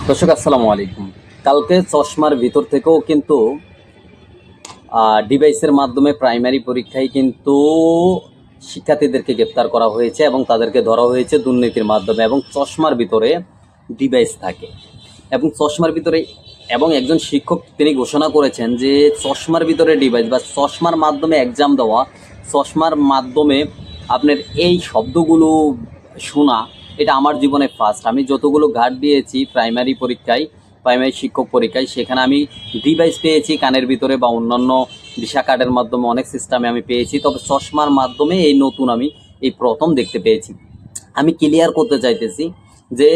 দর্শক আসসালামু আলাইকুম। কালকে চশমার ভিতর থেকেও কিন্তু ডিভাইসের মাধ্যমে প্রাইমারি পরীক্ষায় কিন্তু শিক্ষার্থীদেরকে গ্রেপ্তার করা হয়েছে এবং তাদেরকে ধরা হয়েছে দুর্নীতির মাধ্যমে। এবং চশমার ভিতরে ডিভাইস থাকে এবং চশমার ভিতরে এবং একজন শিক্ষক তিনি ঘোষণা করেছেন যে চশমার ভিতরে ডিভাইস বা চশমার মাধ্যমে এক্সাম দেওয়া, চশমার মাধ্যমে আপনার এই শব্দগুলো শোনা, এটা আমার জীবনে ফার্স্ট। আমি যতগুলো ঘাট দিয়েছি প্রাইমারি পরীক্ষায়, প্রাইমারি শিক্ষক পরীক্ষায়, সেখানে আমি ডিভাইস পেয়েছি কানের ভিতরে বা অন্যান্য ভিসা কার্ডের মাধ্যমে অনেক সিস্টেমে আমি পেয়েছি, তবে চশমার মাধ্যমে এই নতুন আমি এই প্রথম দেখতে পেয়েছি। আমি ক্লিয়ার করতে চাইতেছি যে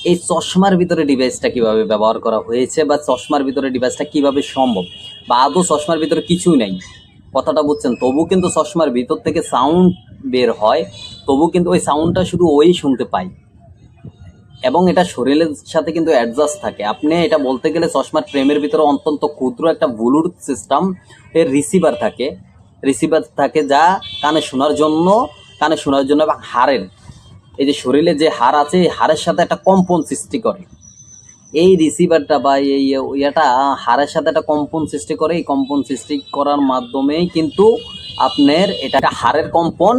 এই চশমার ভিতরে ডিভাইসটা কিভাবে ব্যবহার করা হয়েছে বা চশমার ভিতরে ডিভাইসটা কিভাবে সম্ভব, বা আদৌ চশমার ভিতরে কিছুই নাই, কথাটা বুঝছেন? তবু কিন্তু চশমার ভিতর থেকে সাউন্ড বের হয়, তবু কিন্তু ওই সাউন্ডটা শুধু ওই শুনতে পায় এবং এটা শরীরের সাথে কিন্তু অ্যাডজাস্ট থাকে। আপনি এটা বলতে গেলে চশমার ফ্রেমের ভিতরে অত্যন্ত ক্ষুদ্র একটা ব্লুটুথ সিস্টেম এর রিসিভার থাকে যা কানে শোনার জন্য এবং হাড়ের, এই যে শরীরে যে হাড় আছে এই হাড়ের সাথে একটা কম্পন সৃষ্টি করে। এই রিসিভারটা বা এই এটা হাড়ের সাথে একটা কম্পন সৃষ্টি করে। এই কম্পন সৃষ্টি করার মাধ্যমেই কিন্তু আপনার এটা একটা হাড়ের কম্পন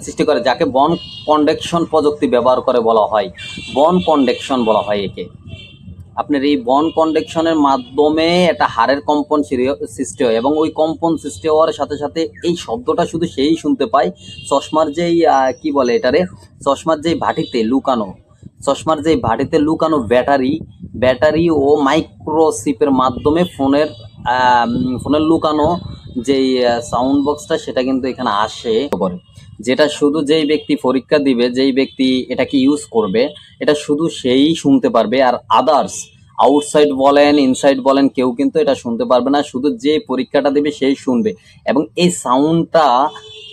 সৃষ্টি করে, যাকে বন কন্ডাকশন প্রযুক্তি ব্যবহার করে বলা হয়। বন কন্ডাকশন বলা হয় একে। আপনার এই বন কন্ডাকশনের মাধ্যমে একটা হাড়ের কম্পন সৃষ্টি হয় এবং ওই কম্পন সৃষ্টি হওয়ার সাথে সাথে এই শব্দটা শুধু সেই শুনতে পায়। চশমার যেই কি বলে এটারে, চশমার যেই চশমার যেই ভাটিতে লুকানো ব্যাটারি ও মাইক্রোচিপের মাধ্যমে ফোনের লুকানো যেই সাউন্ড বক্সটা, সেটা কিন্তু এখানে আসে করে, যেটা শুধু যেই ব্যক্তি পরীক্ষা দিবে, যেই ব্যক্তি এটাকে ইউজ করবে, এটা শুধু সেই শুনতে পারবে। আর আদার্স আউটসাইড বলেন ইনসাইড বলেন কেউ কিন্তু এটা শুনতে পারবে না, শুধু যে পরীক্ষাটা দেবে সেই শুনবে। এবং এই সাউন্ডটা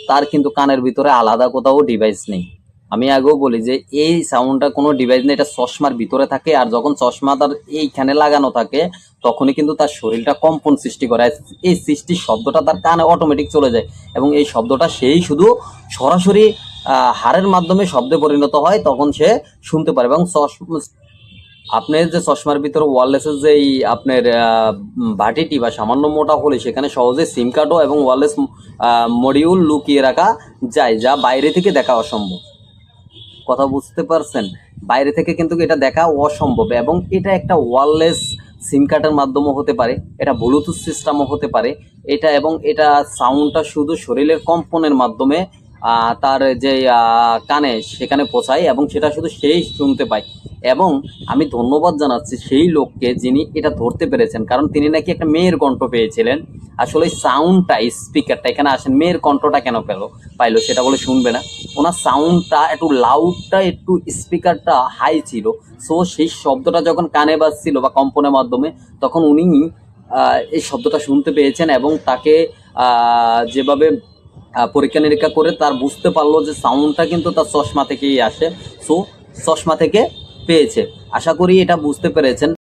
তার কিন্তু কানের ভিতরে আলাদা কোথাও ডিভাইস নেই। আমি আগেও বলি যে এই সাউন্ডটা কোনো ডিভাইস নেই, এটা চশমার ভিতরে থাকে। আর যখন চশমা তার এইখানে লাগানো থাকে তখনই কিন্তু তার শরীরটা কম্পন সৃষ্টি করে। এই সৃষ্টির শব্দটা তার কানে অটোমেটিক চলে যায় এবং এই শব্দটা সেই শুধু সরাসরি হাড়ের মাধ্যমে শব্দে পরিণত হয়, তখন সে শুনতে পারে। এবং আপনার যে চশমার ভিতরে ওয়্যারলেসের যেই আপনার বাটিটি বা সামান্য মোটা হলে সেখানে সহজে সিম কার্ডও এবং ওয়্যারলেস মডিউল লুকিয়ে রাখা যায়, যা বাইরে থেকে দেখা অসম্ভব। কথা বুঝতে পারছেন? বাইরে থেকে কিন্তু এটা দেখা অসম্ভব। এবং এটা একটা ওয়্যারলেস সিম কার্ডের মাধ্যমে হতে পারে, এটা ব্লুটুথ সিস্টেমও হতে পারে এটা। এবং এটা সাউন্ডটা শুধু শরীরের কম্পনের মাধ্যমে তার যে কানে সেখানে পৌঁছায় এবং সেটা শুধু সেই শুনতে পায়। এবং আমি ধন্যবাদ জানাচ্ছি সেই লোককে যিনি এটা ধরতে পেরেছেন, কারণ তিনি নাকি একটা মেয়ের কণ্ঠ পেয়েছিলেন। আসলে সাউন্ডটা, স্পিকারটা এখানে আসেন, মেয়ের কণ্ঠটা কেন পাইলো সেটা বলে শুনবে না। ওনার সাউন্ডটা একটু লাউডটা, একটু স্পিকারটা হাই ছিল, সো সেই শব্দটা যখন কানে বাজছিল বা কম্পনের মাধ্যমে, তখন উনি এই শব্দটা শুনতে পেয়েছেন এবং তাকে যেভাবে পরীক্ষা নিরীক্ষা করে তার বুঝতে পারলো যে সাউন্ডটা কিন্তু তার চশমা থেকেই আসে, সো চশমা থেকে পেয়েছে। আশা করি এটা বুঝতে পেরেছেন।